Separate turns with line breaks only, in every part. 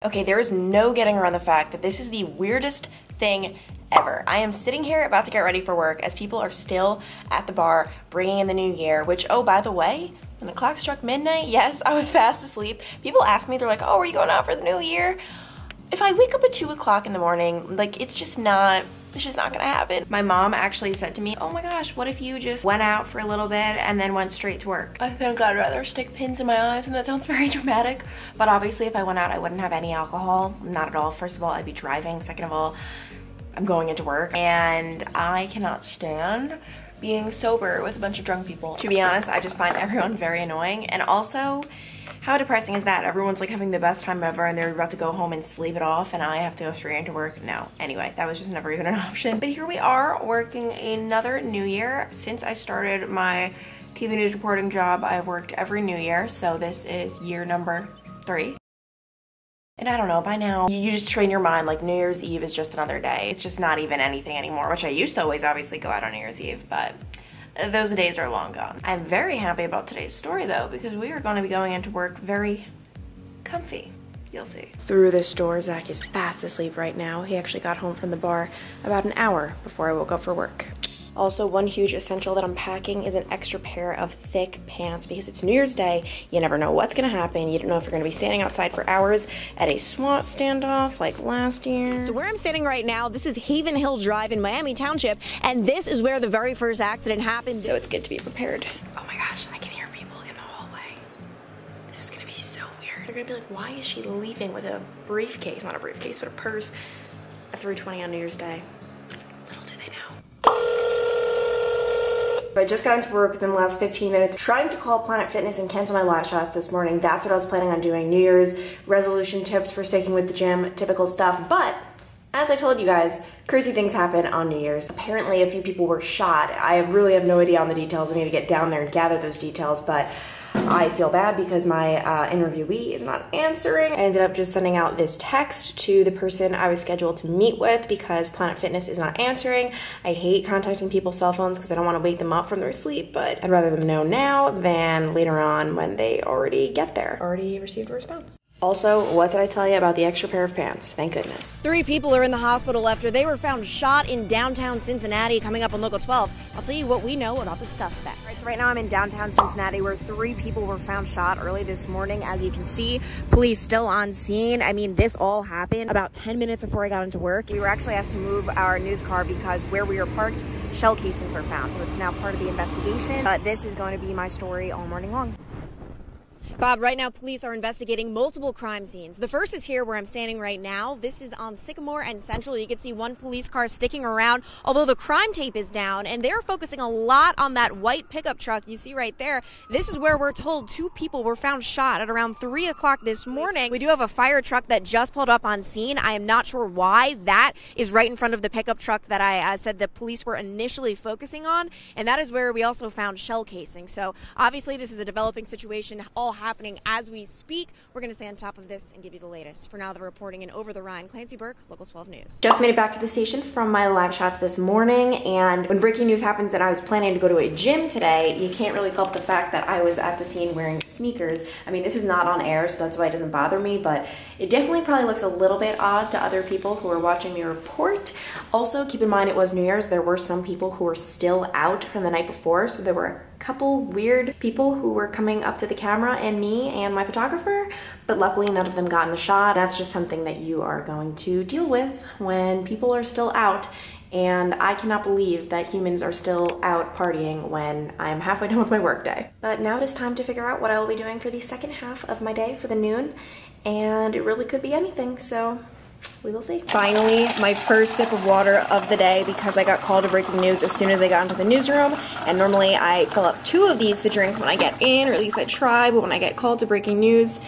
Okay, there is no getting around the fact that this is the weirdest thing ever. I am sitting here about to get ready for work as people are still at the bar bringing in the new year, which, oh, by the way, when the clock struck midnight, yes, I was fast asleep. People ask me, they're like, oh, are you going out for the new year? If I wake up at 2 o'clock in the morning, like, it's just not gonna happen. My mom actually said to me, oh my gosh, what if you just went out for a little bit and then went straight to work? I think I'd rather stick pins in my eyes, and that sounds very dramatic. But obviously if I went out, I wouldn't have any alcohol, not at all. First of all, I'd be driving. Second of all, I'm going into work, and I cannot stand being sober with a bunch of drunk people. To be honest, I just find everyone very annoying. And also, how depressing is that? Everyone's like having the best time ever and they're about to go home and sleep it off, and I have to go straight into work. No. Anyway, that was just never even an option. But here we are working another new year. Since I started my TV news reporting job, I've worked every new year. So this is year number 3. And I don't know, by now, you just train your mind like New Year's Eve is just another day. It's just not even anything anymore, which I used to always obviously go out on New Year's Eve, but those days are long gone. I'm very happy about today's story though, because we are going to be going into work very comfy. You'll see. Through this door, Zach is fast asleep right now. He actually got home from the bar about an hour before I woke up for work. Also, one huge essential that I'm packing is an extra pair of thick pants because it's New Year's Day. You never know what's gonna happen. You don't know if you're gonna be standing outside for hours at a SWAT standoff like last year.
So where I'm standing right now, this is Haven Hill Drive in Miami Township, and this is where the very first accident happened.
So it's good to be prepared. Oh my gosh, I can hear people in the hallway. This is gonna be so weird. They're gonna be like, why is she leaving with a briefcase? Not a briefcase, but a purse at 3:20 on New Year's Day. Little do they know. I just got into work within the last 15 minutes trying to call Planet Fitness and cancel my live shots this morning. That's what I was planning on doing. New Year's resolution tips for sticking with the gym, typical stuff. But as I told you guys, crazy things happen on New Year's. Apparently a few people were shot. I really have no idea on the details. I need to get down there and gather those details, but I feel bad because my interviewee is not answering. I ended up just sending out this text to the person I was scheduled to meet with because Planet Fitness is not answering. I hate contacting people's cell phones because I don't want to wake them up from their sleep, but I'd rather them know now than later on when they already get there. Already received a response. Also, what did I tell you about the extra pair of pants? Thank goodness.
3 people are in the hospital after they were found shot in downtown Cincinnati, coming up on Local 12. I'll tell you what we know about the suspect.
All right, so right now I'm in downtown Cincinnati where 3 people were found shot early this morning. As you can see, police still on scene. I mean, this all happened about 10 minutes before I got into work. We were actually asked to move our news car because where we were parked, shell casings were found. So it's now part of the investigation. This is going to be my story all morning long.
Bob, right now police are investigating multiple crime scenes. The first is here where I'm standing right now. This is on Sycamore and Central. You can see one police car sticking around, although the crime tape is down, and they're focusing a lot on that white pickup truck you see right there. This is where we're told 2 people were found shot at around 3 o'clock this morning. We do have a fire truck that just pulled up on scene. I am not sure why that is right in front of the pickup truck that I said the police were initially focusing on, and that is where we also found shell casing. So obviously this is a developing situation, all happening as we speak. We're going to stay on top of this and give you the latest. For now, the reporting in Over the Rhine, Clancy Burke, Local 12 News.
Just made it back to the station from my live shots this morning, and when breaking news happens and I was planning to go to a gym today, you can't really help the fact that I was at the scene wearing sneakers. I mean, this is not on air, so that's why it doesn't bother me, but it definitely probably looks a little bit odd to other people who are watching me report. Also, keep in mind it was New Year's. There were some people who were still out from the night before, so there were a couple weird people who were coming up to the camera and me and my photographer, but luckily none of them got in the shot. That's just something that you are going to deal with when people are still out, and I cannot believe that humans are still out partying when I'm halfway done with my workday. But now it is time to figure out what I will be doing for the second half of my day for the noon, and it really could be anything, so we will see. Finally, my first sip of water of the day because I got called to breaking news as soon as I got into the newsroom. And normally I fill up 2 of these to drink when I get in, or at least I try, but when I get called to breaking news,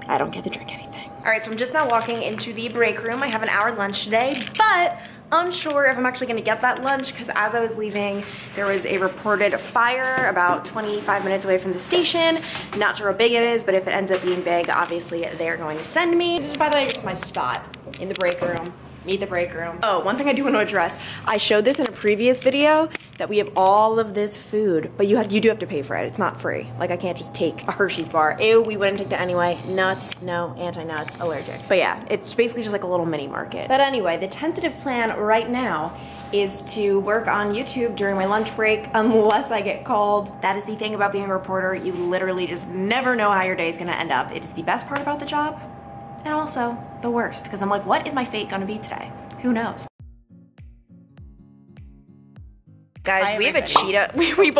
I don't get to drink anything. All right, so I'm just now walking into the break room. I have an hour lunch today, but unsure if I'm actually gonna get that lunch because as I was leaving, there was a reported fire about 25 minutes away from the station. Not sure how big it is, but if it ends up being big, obviously they're going to send me. This is, by the way, just my spot in the break room. Meet the break room. Oh, one thing I do want to address. I showed this in a previous video that we have all of this food, but you do have to pay for it. It's not free. Like I can't just take a Hershey's bar. Ew, we wouldn't take that anyway. Nuts, no, anti-nuts, allergic. But yeah, it's basically just like a little mini market. But anyway, the tentative plan right now is to work on YouTube during my lunch break unless I get called. That is the thing about being a reporter. You literally just never know how your day is gonna end up. It is the best part about the job and also the worst, because I'm like, what is my fate gonna be today? Who knows? Guys, we have a cheetah. We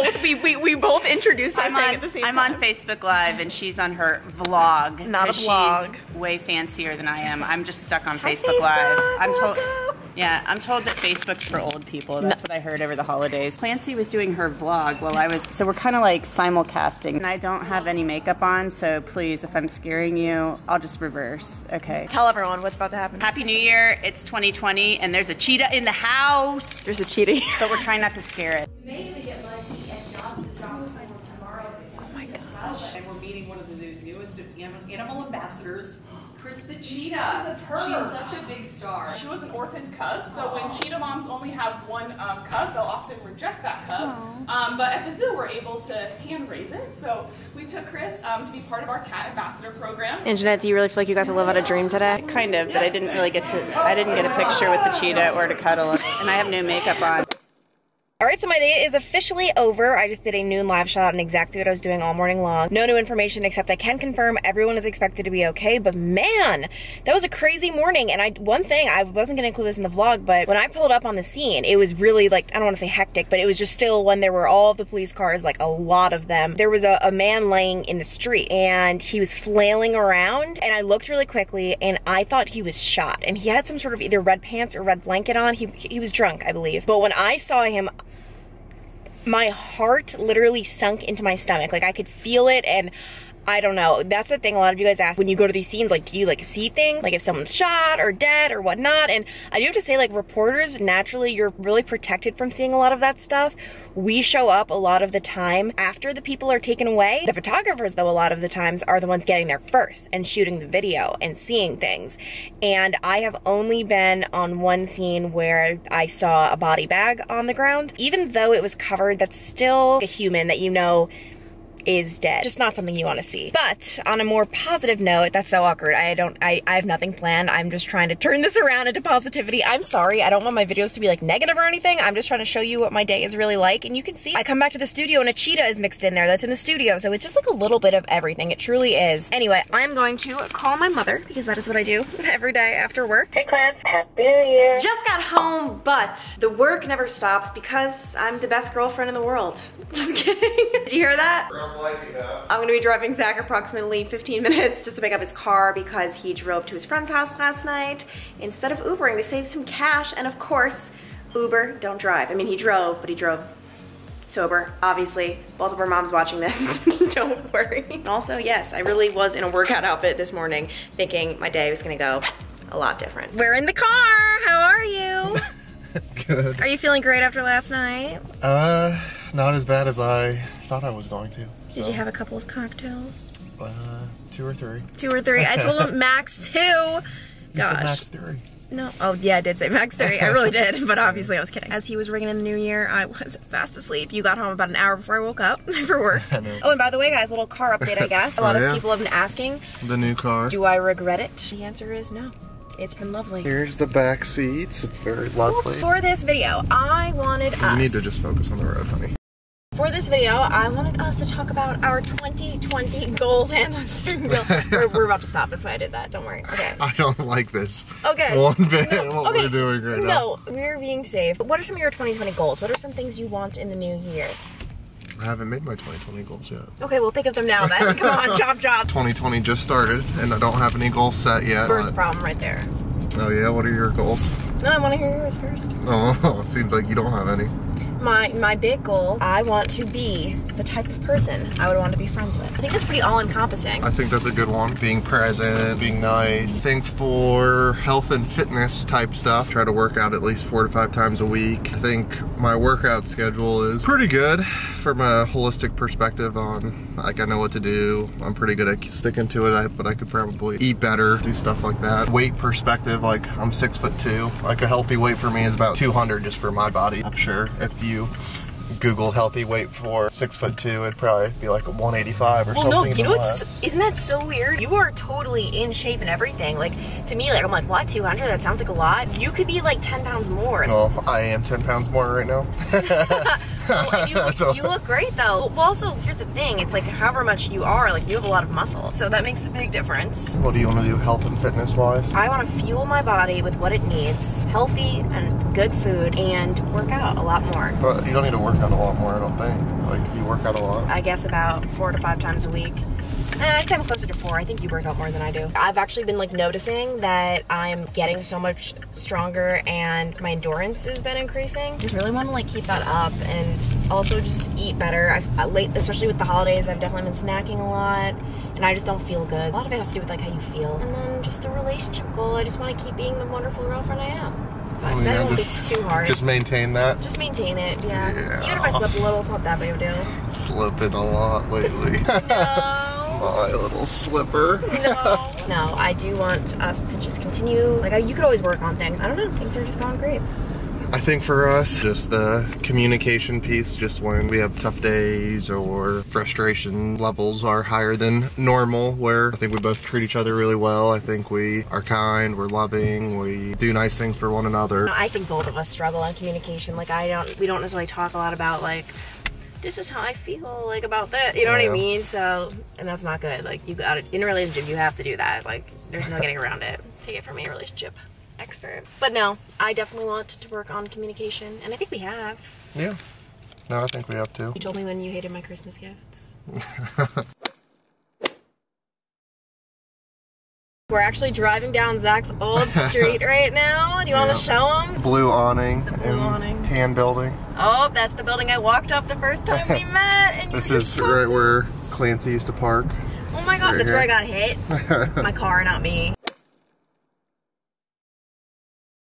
both introduced our thing at the same time.
I'm on Facebook Live and she's on her vlog.
Not a vlog.
She's way fancier than I am. I'm just stuck on Facebook Live. I'm told. Yeah, I'm told that Facebook's for old people. That's what I heard over the holidays. Clancy was doing her vlog while I was, so we're kind of like simulcasting. And I don't have any makeup on, so please, if I'm scaring you, I'll just reverse. Okay.
Tell everyone what's about to happen.
Happy New Year. It's 2020 and there's a cheetah in the house.
There's a cheetah here.
But we're trying not to scare it.
Oh my gosh.
And we're meeting one of the newest animal ambassadors, Chris the cheetah. She's such a big star. She was an orphaned cub, so when cheetah moms only have one cub, they'll often reject that cub. But at the zoo, we're able to hand raise it. So we took Chris to be part of our cat ambassador program.
And Jeanette, do you really feel like you got to live out a dream today?
Kind of, but I didn't get a picture with the cheetah or to cuddle, and I have no makeup on.
Alright, so my day is officially over. I just did a noon live shot on exactly what I was doing all morning long. No new information, except I can confirm everyone is expected to be okay, but man, that was a crazy morning. And one thing, I wasn't gonna include this in the vlog, but when I pulled up on the scene, it was really like, I don't wanna say hectic, but it was just still when there were all of the police cars, like a lot of them. There was a man laying in the street and he was flailing around, and I looked really quickly and I thought he was shot. And he had some sort of either red pants or red blanket on. He was drunk, I believe. But when I saw him, my heart literally sunk into my stomach. Like I could feel it, and I don't know. That's the thing a lot of you guys ask when you go to these scenes, like, do you like see things? Like if someone's shot or dead or whatnot? And I do have to say, like, reporters, naturally, you're really protected from seeing a lot of that stuff. We show up a lot of the time after the people are taken away. The photographers, though, a lot of the times are the ones getting there first and shooting the video and seeing things. And I have only been on one scene where I saw a body bag on the ground. Even though it was covered, that's still a human that you know is dead. Just not something you want to see. But on a more positive note, that's so awkward. I have nothing planned. I'm just trying to turn this around into positivity. I'm sorry. I don't want my videos to be like negative or anything. I'm just trying to show you what my day is really like. And you can see I come back to the studio and a cheetah is mixed in there that's in the studio. So it's just like a little bit of everything. It truly is. Anyway, I'm going to call my mother because that is what I do every day after work.
Hey Clarence, Happy New Year.
Just got home, but the work never stops because I'm the best girlfriend in the world. Just kidding. Did you hear that? I'm gonna be driving Zach approximately 15 minutes just to pick up his car because he drove to his friend's house last night instead of Ubering to save some cash. And of course, Uber, don't drive. I mean, he drove, but he drove sober. Obviously, both of our moms watching this, don't worry. Also, yes, I really was in a workout outfit this morning thinking my day was gonna go a lot different. We're in the car, how are you?
Good.
Are you feeling great after last night?
Not as bad as I thought I was going to.
Did you have a couple of cocktails?
2 or 3.
2 or 3. I told him max 2. Gosh.
You said max 3.
No. Oh, yeah, I did say max 3. I really did, but obviously I was kidding. As he was ringing in the new year, I was fast asleep. You got home about an hour before I woke up for work.
I know.
Oh, and by the way, guys, little car update, I guess. A lot of people have been asking,
the new car.
Do I regret it? The answer is no. It's been lovely.
Here's the back seats. It's very lovely.
For this video, I wanted us...
You need to just focus on the road, honey.
For this video, I wanted us to talk about our 2020 goals and we're about to stop. That's why I did that. Don't worry. Okay.
I don't like this.
Okay.
One bit what we're doing right now.
No, we're being safe. But what are some of your 2020 goals? What are some things you want in the new year?
I haven't made my 2020 goals yet.
Okay, well think of them now then. Come on, chop.
2020 just started and I don't have any goals set yet.
First problem right there.
Oh yeah, what are your goals?
No, I want to hear yours first.
Oh, it seems like you don't have any.
my big goal, I want to be the type of person I would want to be friends with. I think that's pretty all-encompassing.
I think that's a good one. Being present, being nice. Think for health and fitness type stuff. Try to work out at least 4 to 5 times a week. I think my workout schedule is pretty good from a holistic perspective on, like, I know what to do. I'm pretty good at sticking to it, but I could probably eat better, do stuff like that. Weight perspective, like, I'm 6'2". Like, a healthy weight for me is about 200 just for my body. I'm sure if you Googled healthy weight for 6'2", it'd probably be like a 185 or something.
Well, no, you know
less.
isn't that so weird? You are totally in shape and everything. Like, to me, like, I'm like, what, 200? That sounds like a lot. You could be like 10 pounds more.
Well, I am 10 pounds more right now.
Well, and you look great though. Well, also, here's the thing. It's like however much you are, like, you have a lot of muscle. So that makes a big difference.
What do you want to do health and fitness wise?
I want to fuel my body with what it needs. Healthy and good food, and work out a lot more.
But you don't need to work out a lot more, I don't think. Like, you work out a lot.
I guess about 4 to 5 times a week. I'd say I'm closer to 4. I think you work out more than I do. I've actually been like noticing that I'm getting so much stronger and my endurance has been increasing. Just really want to like keep that up and also just eat better. Especially with the holidays, I've definitely been snacking a lot and I just don't feel good. A lot of it has to do with like how you feel. And then just the relationship goal, I just want to keep being the wonderful girlfriend I am. But that won't be too hard.
Just maintain that?
Just maintain it, yeah. Even if I slip a little, it's not that big of a deal.
Slipping a lot lately.
No.
My little slipper.
No, I do want us to just continue. Like, you could always work on things. I don't know, things are just going great.
I think for us, just the communication piece, just when we have tough days or frustration levels are higher than normal, where I think we both treat each other really well. I think we are kind, we're loving, we do nice things for one another.
I think both of us struggle on communication. Like, we don't necessarily talk a lot about, like, this is how I feel, like, about that, you know what I mean? So, and that's not good. Like, you got it in a relationship, you have to do that. Like, there's no getting around it. Take it from me, a relationship expert. But no, I definitely want to work on communication, and I think we have.
Yeah. No, I think we have too.
You told me when you hated my Christmas gifts. We're actually driving down Zach's old street right now. Do you want to show him?
Blue awning.
The blue awning.
Tan building.
Oh, that's the building I walked up the first time we met. And
this is right where Clancy used to park.
Oh my god,
right
that's
here.
where I got hit. My car, not me.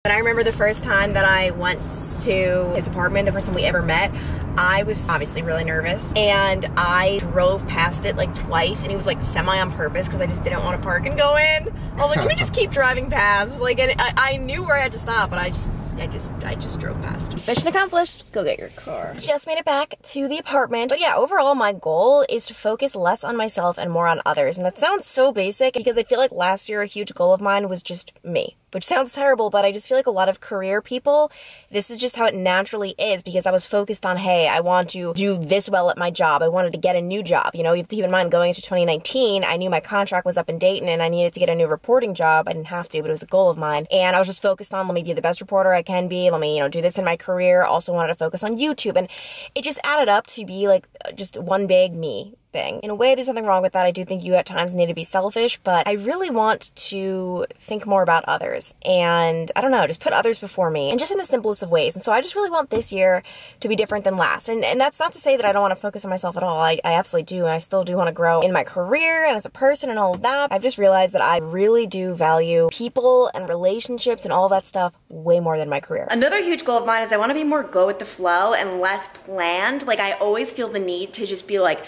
And I remember the first time that I went to his apartment, the first time we ever met, I was obviously really nervous, and I drove past it like twice, and it was like semi on purpose because I just didn't want to park and go in. I was like, let me just keep driving past. Like, and I knew where I had to stop, but I just drove past. Mission accomplished. Go get your car. Just made it back to the apartment. But yeah, overall, my goal is to focus less on myself and more on others. And that sounds so basic because I feel like last year a huge goal of mine was just me, which sounds terrible, but I just feel like a lot of career people, this is just how it naturally is because I was focused on, hey, I want to do this well at my job. I wanted to get a new job. You know, you have to keep in mind going into 2019, I knew my contract was up in Dayton and I needed to get a new reporting job. I didn't have to, but it was a goal of mine. And I was just focused on, let me be the best reporter I can be. Let me, you know, do this in my career. Also wanted to focus on YouTube. And it just added up to be like just one big me thing. In a way, there's nothing wrong with that. I do think you at times need to be selfish, but I really want to think more about others and I don't know, just put others before me and just in the simplest of ways. And so I just really want this year to be different than last. And that's not to say that I don't want to focus on myself at all. I absolutely do. And I still do want to grow in my career and as a person and all of that. I've just realized that I really do value people and relationships and all that stuff way more than my career.
Another huge goal of mine is I want to be more go with the flow and less planned. Like, I always feel the need to just be like,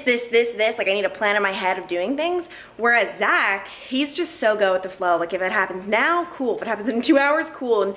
this. Like, I need a plan in my head of doing things. Whereas Zach, he's just so go with the flow. Like, if it happens now, cool. If it happens in 2 hours, cool. And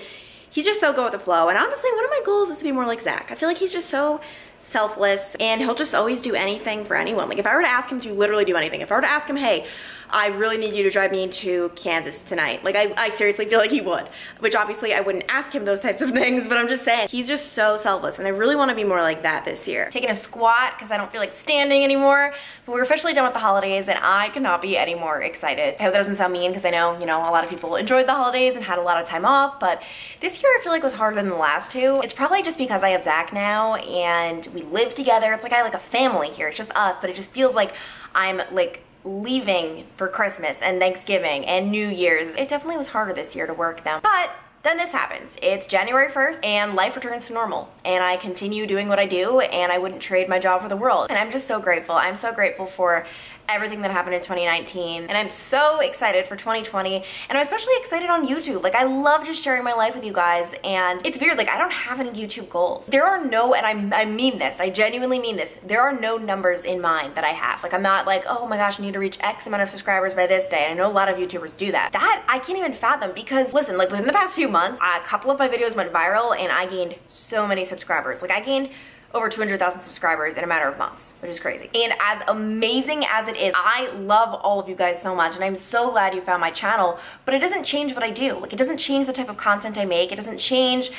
he's just so go with the flow. And honestly, one of my goals is to be more like Zach. I feel like he's just so selfless and he'll just always do anything for anyone. Like, if I were to ask him to literally do anything, if I were to ask him, hey, I really need you to drive me to Kansas tonight, like, I seriously feel like he would. Which obviously I wouldn't ask him those types of things, but I'm just saying, he's just so selfless and I really want to be more like that this year. Taking a squat because I don't feel like standing anymore, but we're officially done with the holidays and I could not be any more excited. I hope that doesn't sound mean because I know, you know, a lot of people enjoyed the holidays and had a lot of time off, but this year I feel like was harder than the last two. It's probably just because I have Zach now and we live together. It's like I have like a family here. It's just us, but it just feels like I'm like leaving for Christmas and Thanksgiving and New Year's. It definitely was harder this year to work them, but then this happens. It's January 1st and life returns to normal and I continue doing what I do and I wouldn't trade my job for the world. And I'm just so grateful. I'm so grateful for everything that happened in 2019 and I'm so excited for 2020 and I'm especially excited on YouTube. Like I love just sharing my life with you guys and it's weird, like I don't have any YouTube goals. There are no, and I mean this, I genuinely mean this, there are no numbers in mind that I have. Like I'm not like, oh my gosh, I need to reach X amount of subscribers by this day. I know a lot of YouTubers do that. That I can't even fathom because listen, like within the past few months, a couple of my videos went viral and I gained so many subscribers. Like I gained over 200,000 subscribers in a matter of months, which is crazy. And as amazing as it is, I love all of you guys so much and I'm so glad you found my channel, but it doesn't change what I do. Like it doesn't change the type of content I make. It doesn't change,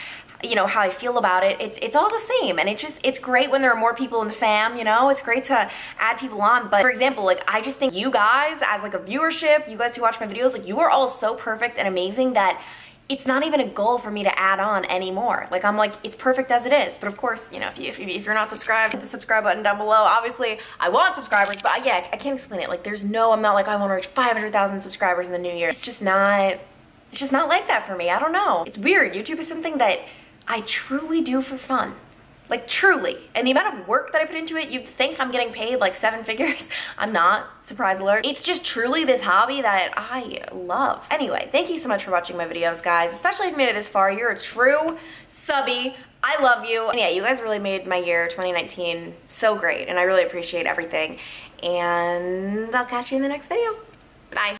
you know, how I feel about it. It's all the same and it's great when there are more people in the fam, you know? It's great to add people on, but for example, like I just think you guys as like a viewership, you guys who watch my videos, like you are all so perfect and amazing that it's not even a goal for me to add on anymore. Like I'm like, it's perfect as it is. But of course, you know, if you're not subscribed, hit the subscribe button down below. Obviously, I want subscribers, but yeah, I can't explain it. Like there's no, I'm not like, I want to reach 500,000 subscribers in the new year. It's just not like that for me. I don't know. It's weird. YouTube is something that I truly do for fun. Like truly. And the amount of work that I put into it, you'd think I'm getting paid like 7 figures. I'm not, surprise alert. It's just truly this hobby that I love. Anyway, thank you so much for watching my videos, guys. Especially if you made it this far. You're a true subby. I love you. And yeah, you guys really made my year 2019 so great. And I really appreciate everything. And I'll catch you in the next video. Bye.